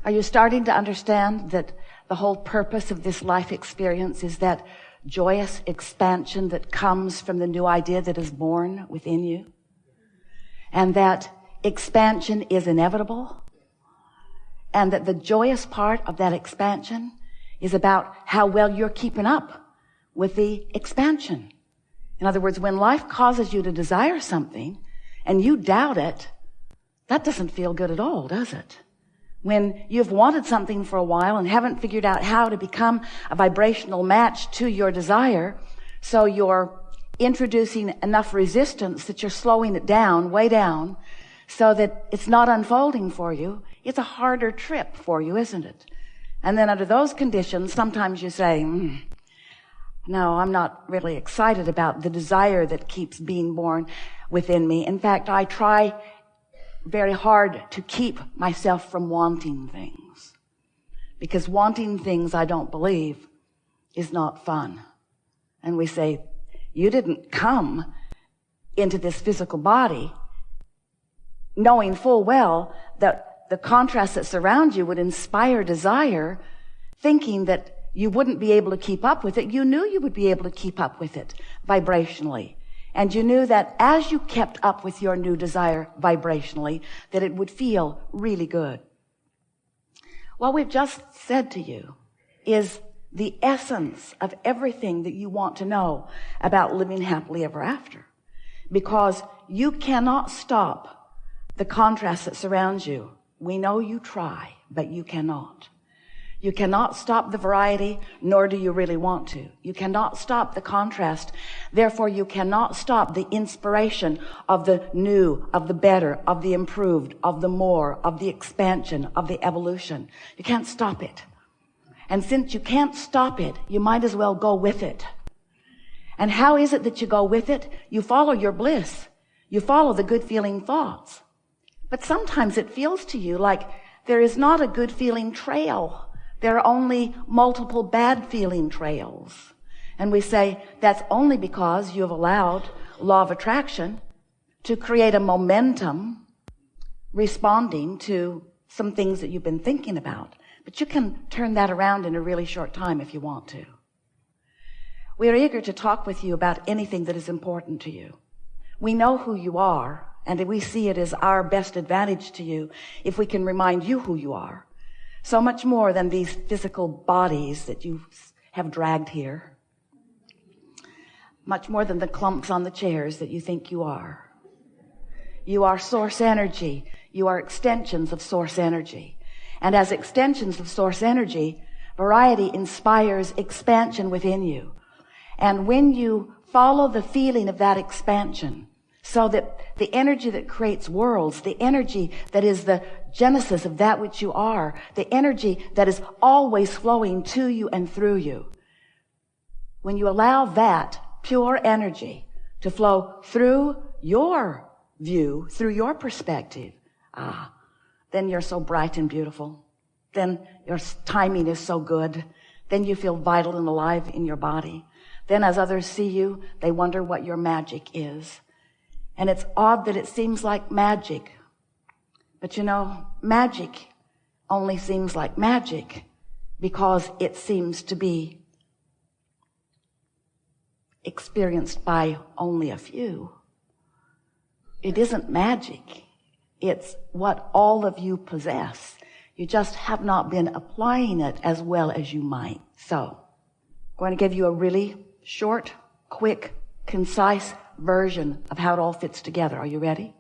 Are you starting to understand that the whole purpose of this life experience is that joyous expansion that comes from the new idea that is born within you? And that expansion is inevitable? And that the joyous part of that expansion is about how well you're keeping up with the expansion. In other words, when life causes you to desire something and you doubt it, that doesn't feel good at all, does it? When you've wanted something for a while and haven't figured out how to become a vibrational match to your desire, so you're introducing enough resistance that you're slowing it down, way down, so that it's not unfolding for you, it's a harder trip for you, isn't it? And then under those conditions, sometimes you say, no, I'm not really excited about the desire that keeps being born within me. In fact, I try very hard to keep myself from wanting things, because wanting things, I don't believe, is not fun. And we say, you didn't come into this physical body knowing full well that the contrast that surrounds you would inspire desire, thinking that you wouldn't be able to keep up with it. You knew you would be able to keep up with it vibrationally. And you knew that as you kept up with your new desire vibrationally, that it would feel really good. What we've just said to you is the essence of everything that you want to know about living happily ever after. Because you cannot stop the contrast that surrounds you. We know you try, but you cannot. You cannot stop the variety, nor do you really want to. You cannot stop the contrast. Therefore, you cannot stop the inspiration of the new, of the better, of the improved, of the more, of the expansion, of the evolution. You can't stop it. And since you can't stop it, you might as well go with it. And how is it that you go with it? You follow your bliss. You follow the good feeling thoughts. But sometimes it feels to you like there is not a good feeling trail. There are only multiple bad feeling trails. And we say that's only because you have allowed law of attraction to create a momentum responding to some things that you've been thinking about. But you can turn that around in a really short time if you want to. We are eager to talk with you about anything that is important to you. We know who you are, and we see it as our best advantage to you if we can remind you who you are. So much more than these physical bodies that you have dragged here. Much more than the clumps on the chairs that you think you are. You are source energy. You are extensions of source energy. And as extensions of source energy, variety inspires expansion within you. And when you follow the feeling of that expansion, so that the energy that creates worlds, the energy that is the genesis of that which you are, the energy that is always flowing to you and through you, when you allow that pure energy to flow through your view, through your perspective, then you're so bright and beautiful. Then your timing is so good. Then you feel vital and alive in your body. Then as others see you, they wonder what your magic is. And it's odd that it seems like magic. But you know, magic only seems like magic because it seems to be experienced by only a few. It isn't magic. It's what all of you possess. You just have not been applying it as well as you might. So, I'm going to give you a really short, quick, concise version of how it all fits together. Are you ready?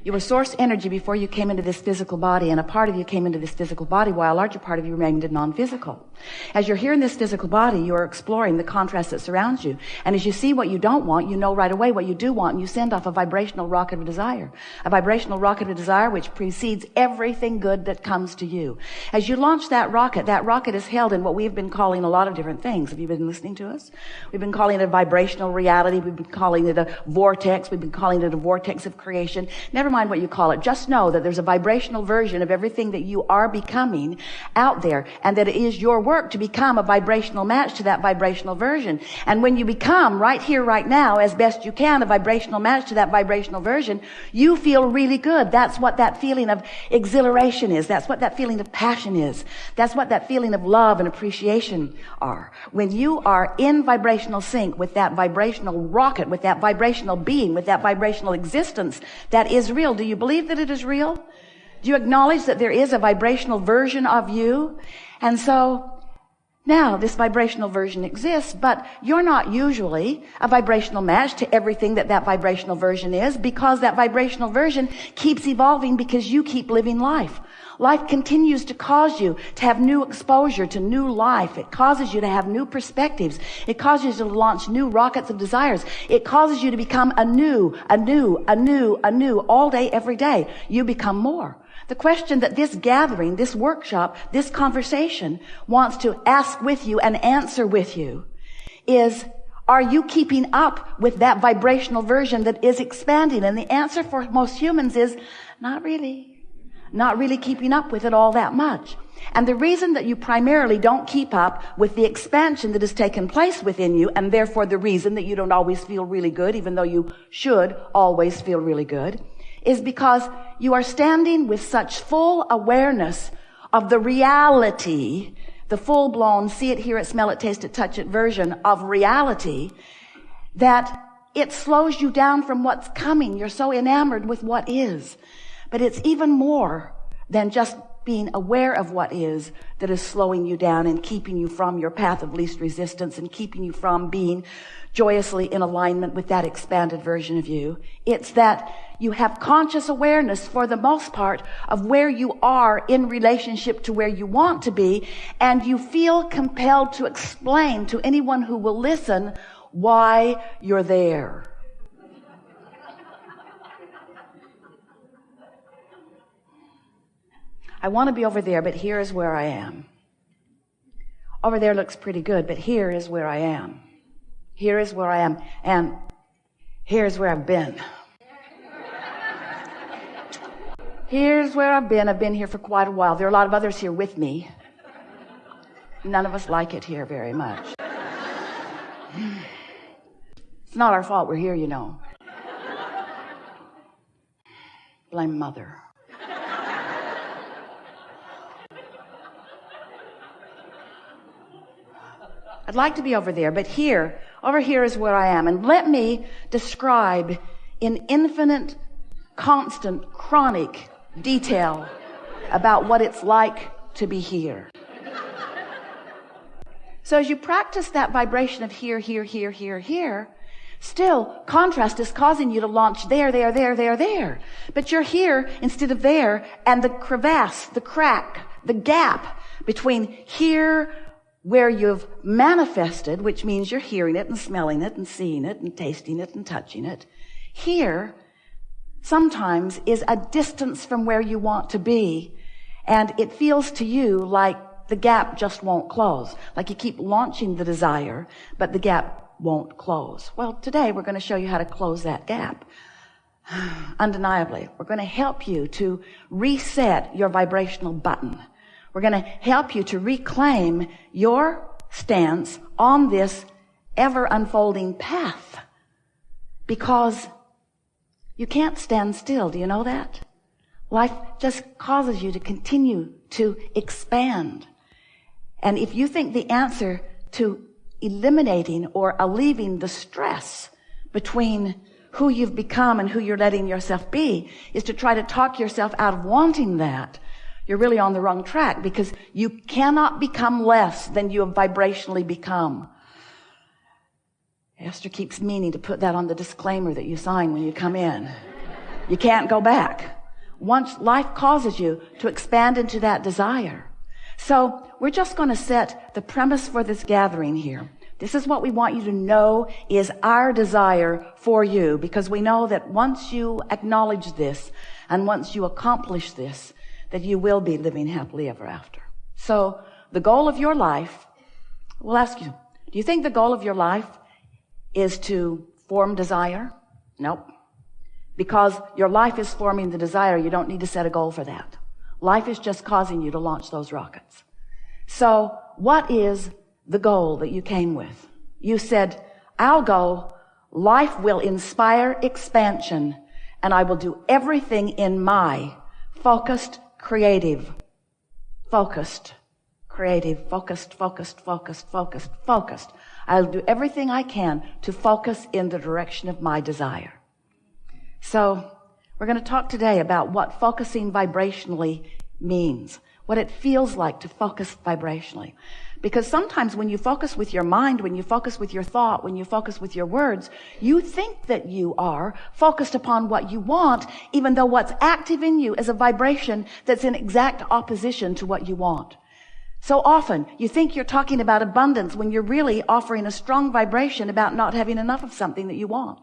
You were source energy before you came into this physical body, and a part of you came into this physical body while a larger part of you remained non-physical. As you're here in this physical body, you are exploring the contrast that surrounds you. And as you see what you don't want, you know right away what you do want, and you send off a vibrational rocket of desire. A vibrational rocket of desire which precedes everything good that comes to you. As you launch that rocket is held in what we've been calling a lot of different things. Have you been listening to us? We've been calling it a vibrational reality. We've been calling it a vortex. We've been calling it a vortex of creation. Never mind what you call it. Just know that there's a vibrational version of everything that you are becoming out there, and that it is your work to become a vibrational match to that vibrational version. And when you become right here, right now, as best you can, a vibrational match to that vibrational version, you feel really good. That's what that feeling of exhilaration is. That's what that feeling of passion is. That's what that feeling of love and appreciation are. When you are in vibrational sync with that vibrational rocket, with that vibrational being, with that vibrational existence that is real. Do you believe that it is real? Do you acknowledge that there is a vibrational version of you? And so now this vibrational version exists, but you're not usually a vibrational match to everything that that vibrational version is, because that vibrational version keeps evolving, because you keep living life. Life continues to cause you to have new exposure to new life. It causes you to have new perspectives. It causes you to launch new rockets of desires. It causes you to become anew, all day, every day. You become more. The question that this gathering, this workshop, this conversation wants to ask with you and answer with you is, are you keeping up with that vibrational version that is expanding? And the answer for most humans is, not really. Not really keeping up with it all that much. And the reason that you primarily don't keep up with the expansion that has taken place within you, and therefore the reason that you don't always feel really good, even though you should always feel really good, is because you are standing with such full awareness of the reality, the full-blown see it, hear it, smell it, taste it, touch it version of reality, that it slows you down from what's coming. You're so enamored with what is. But it's even more than just being aware of what is that is slowing you down and keeping you from your path of least resistance and keeping you from being joyously in alignment with that expanded version of you. It's that you have conscious awareness, for the most part, of where you are in relationship to where you want to be, and you feel compelled to explain to anyone who will listen why you're there. I want to be over there, but here is where I am. Over there looks pretty good, but here is where I am. Here is where I am, and here's where I've been. Here's where I've been. I've been here for quite a while. There are a lot of others here with me. None of us like it here very much. It's not our fault we're here, you know. Blame Mother. I'd like to be over there, but over here is where I am. And let me describe in infinite, constant, chronic detail about what it's like to be here. So as you practice that vibration of here, still contrast is causing you to launch there. But you're here instead of there, and the crevasse, the crack, the gap between here, where you've manifested, which means you're hearing it and smelling it and seeing it and tasting it and touching it, here sometimes is a distance from where you want to be, and it feels to you like the gap just won't close, like you keep launching the desire, but the gap won't close. Well, today we're going to show you how to close that gap. Undeniably, we're going to help you to reset your vibrational button. We're going to help you to reclaim your stance on this ever unfolding path, because you can't stand still. Do you know that? Life just causes you to continue to expand. And if you think the answer to eliminating or alleviating the stress between who you've become and who you're letting yourself be is to try to talk yourself out of wanting that, you're really on the wrong track, because you cannot become less than you have vibrationally become. Esther keeps meaning to put that on the disclaimer that you sign when you come in. You can't go back. Once life causes you to expand into that desire. So we're just going to set the premise for this gathering here. This is what we want you to know is our desire for you, because we know that once you acknowledge this and once you accomplish this, that you will be living happily ever after. So the goal of your life, we'll ask you, do you think the goal of your life is to form desire? Nope. Because your life is forming the desire. You don't need to set a goal for that. Life is just causing you to launch those rockets. So what is the goal that you came with? You said, I'll go. Life will inspire expansion, and I will do everything in my focused, focused. I'll do everything I can to focus in the direction of my desire. So we're going to talk today about what focusing vibrationally means, what it feels like to focus vibrationally. Because sometimes when you focus with your mind, when you focus with your thought, when you focus with your words, you think that you are focused upon what you want, even though what's active in you is a vibration that's in exact opposition to what you want. So often you think you're talking about abundance when you're really offering a strong vibration about not having enough of something that you want.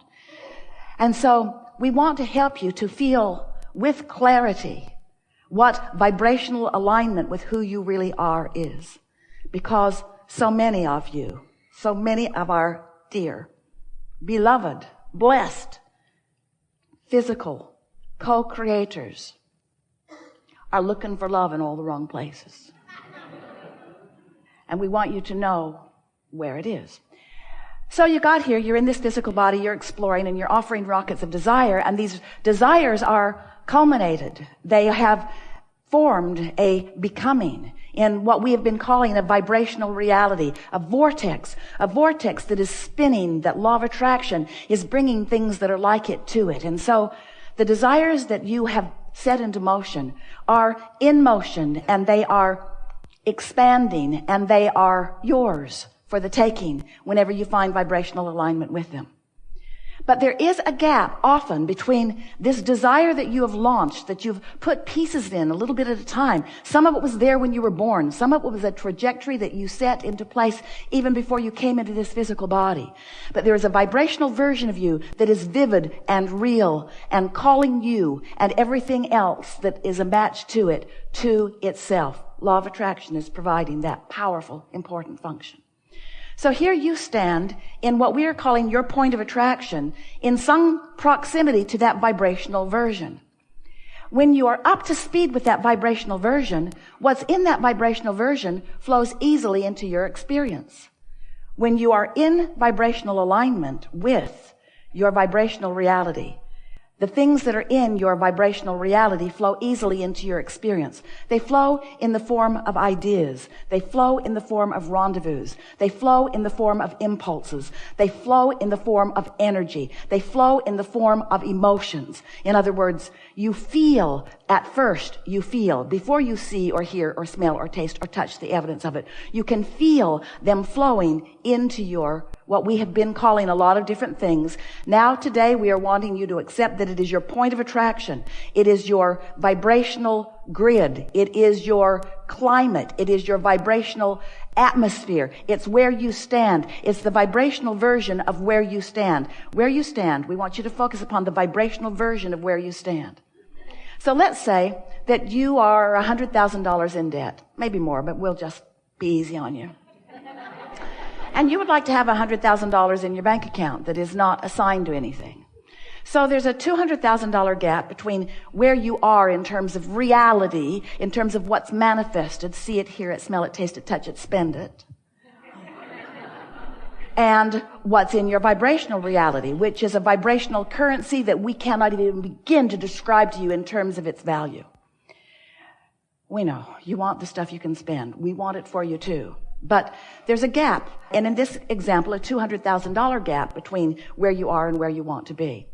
And so we want to help you to feel with clarity what vibrational alignment with who you really are is. Because so many of you, so many of our dear, beloved, blessed, physical co-creators are looking for love in all the wrong places. And we want you to know where it is. So you got here, you're in this physical body, you're exploring, and you're offering rockets of desire, and these desires are culminated. They have formed a becoming in what we have been calling a vibrational reality, a vortex that is spinning, that law of attraction is bringing things that are like it to it. And so the desires that you have set into motion are in motion, and they are expanding, and they are yours for the taking whenever you find vibrational alignment with them. But there is a gap often between this desire that you have launched, that you've put pieces in a little bit at a time. Some of it was there when you were born. Some of it was a trajectory that you set into place even before you came into this physical body. But there is a vibrational version of you that is vivid and real and calling you and everything else that is a match to it to itself. Law of attraction is providing that powerful, important function. So here you stand in what we are calling your point of attraction, in some proximity to that vibrational version. When you are up to speed with that vibrational version, what's in that vibrational version flows easily into your experience. When you are in vibrational alignment with your vibrational reality, the things that are in your vibrational reality flow easily into your experience. They flow in the form of ideas. They flow in the form of rendezvous. They flow in the form of impulses. They flow in the form of energy. They flow in the form of emotions. In other words, you feel at first, before you see or hear or smell or taste or touch the evidence of it. You can feel them flowing into your what we have been calling a lot of different things. Now today we are wanting you to accept that it is your point of attraction. It is your vibrational grid. It is your climate. It is your vibrational atmosphere. It's where you stand. It's the vibrational version of where you stand. Where you stand, we want you to focus upon the vibrational version of where you stand. So let's say that you are $100,000 in debt. Maybe more, but we'll just be easy on you. And you would like to have $100,000 in your bank account that is not assigned to anything. So there's a $200,000 gap between where you are in terms of reality, in terms of what's manifested, see it, hear it, smell it, taste it, touch it, spend it, and what's in your vibrational reality, which is a vibrational currency that we cannot even begin to describe to you in terms of its value. We know you want the stuff you can spend. We want it for you too. But there's a gap, and in this example, a $200,000 gap between where you are and where you want to be.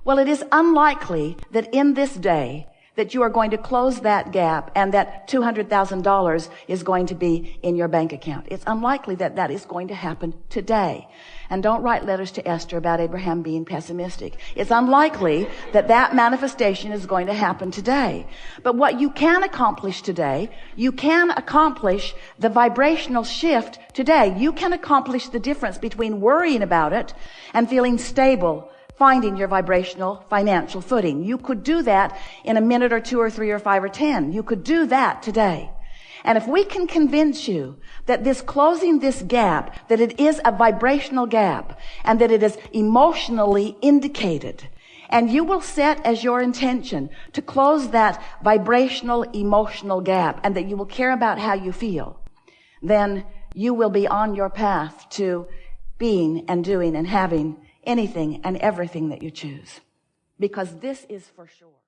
Well, it is unlikely that in this day that you are going to close that gap and that $200,000 is going to be in your bank account. It's unlikely that that is going to happen today. And don't write letters to Esther about Abraham being pessimistic. It's unlikely that that manifestation is going to happen today. But what you can accomplish today, you can accomplish the vibrational shift today. You can accomplish the difference between worrying about it and feeling stable, finding your vibrational financial footing. You could do that in a minute or 2 or 3 or 5 or 10. You could do that today. And if we can convince you that this closing this gap, that it is a vibrational gap and that it is emotionally indicated and you will set as your intention to close that vibrational emotional gap, and that you will care about how you feel, then you will be on your path to being and doing and having anything and everything that you choose. Because this is for sure.